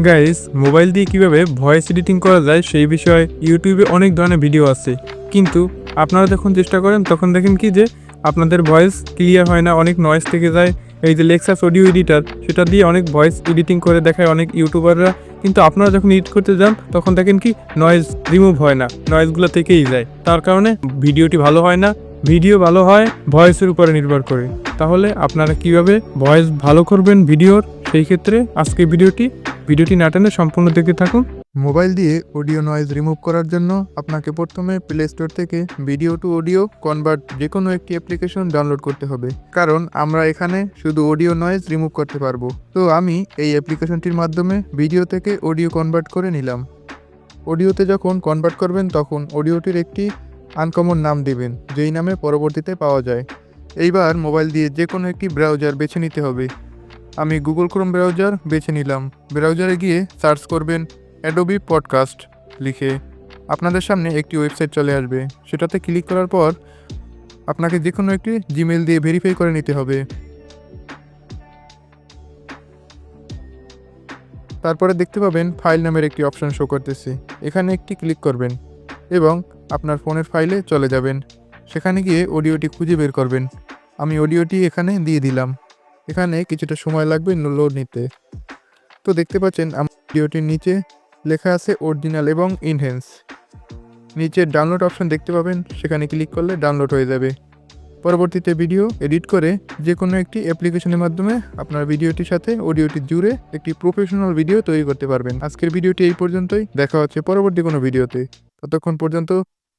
Guys, mobile দিয়ে কিভাবে voice editing করা যায় সেই বিষয়ে ইউটিউবে অনেক ধরনের ভিডিও আছে, কিন্তু আপনারা যখন চেষ্টা করেন তখন দেখেন কি যে আপনাদের ভয়েস ক্লিয়ার হয় না, অনেক নয়েজ থেকে যায়। এই যে লেক্সাস অডিও এডিটর, সেটা দিয়ে অনেক ভয়েস এডিটিং করে দেখায় অনেক ইউটিউবাররা, কিন্তু আপনারা যখন এডিট করতে যান তখন দেখেন কি নয়েজ রিমুভ হয় না, নয়েজগুলো থেকেই যায়। তার কারণে ভিডিওটি ভালো হয় না। ভিডিও ভালো হয় ভয়েসের উপরে নির্ভর করে। তাহলে আপনারা কিভাবে ভয়েস ভালো করবেন ভিডিওর, সেই ক্ষেত্রে আজকে ভিডিওটি না টেনে সম্পূর্ণ দেখতে থাকুন। মোবাইল দিয়ে অডিও নয়েজ রিমুভ করার জন্য আপনাকে প্রথমে প্লে স্টোর থেকে ভিডিও টু অডিও কনভার্ট যে কোনো একটি অ্যাপ্লিকেশন ডাউনলোড করতে হবে, কারণ আমরা এখানে শুধু অডিও নয়েজ রিমুভ করতে পারবো। তো আমি এই অ্যাপ্লিকেশনটির মাধ্যমে ভিডিও থেকে অডিও কনভার্ট করে নিলাম। অডিওতে যখন কনভার্ট করবেন তখন অডিওটির একটি আনকমন নাম দিবেন, যেই নামে পরবর্তীতে পাওয়া যায়। এইবার মোবাইল দিয়ে যে কোনো একটি ব্রাউজার বেছে নিতে হবে। আমি গুগল ক্রোম ব্রাউজার বেছে নিলাম। ব্রাউজারে গিয়ে সার্চ করবেন অ্যাডোবি পডকাস্ট লিখে। আপনাদের সামনে একটি ওয়েবসাইট চলে আসবে। সেটাতে ক্লিক করার পর আপনাকে যে কোনো একটি জিমেল দিয়ে ভেরিফাই করে নিতে হবে। তারপরে দেখতে পাবেন ফাইল নামের একটি অপশন শো করতেছে। এখানে একটি ক্লিক করবেন এবং আপনার ফোনের ফাইলে চলে যাবেন। সেখানে গিয়ে অডিওটি খুঁজে বের করবেন। আমি অডিওটি এখানে দিয়ে দিলাম। এখানে কিছুটা সময় লাগবে লোড নিতে। তো দেখতে পাচ্ছেন আমার ভিডিওটির নিচে লেখা আছে অরিজিনাল এবং ইনহ্যান্স। নিচে ডাউনলোড অপশন দেখতে পাবেন, সেখানে ক্লিক করলে ডাউনলোড হয়ে যাবে। পরবর্তীতে ভিডিও এডিট করে যে কোনো একটি অ্যাপ্লিকেশনের মাধ্যমে আপনার ভিডিওটির সাথে অডিওটি জুড়ে একটি প্রফেশনাল ভিডিও তৈরি করতে পারবেন। আজকের ভিডিওটি এই পর্যন্তই। দেখা হচ্ছে পরবর্তী কোনো ভিডিওতে। ততক্ষণ পর্যন্ত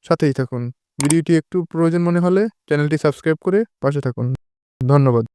সাথেই থাকুন। ভিডিওটি একটু প্রয়োজন মনে হলে চ্যানেলটি সাবস্ক্রাইব করে পাশে থাকুন। ধন্যবাদ।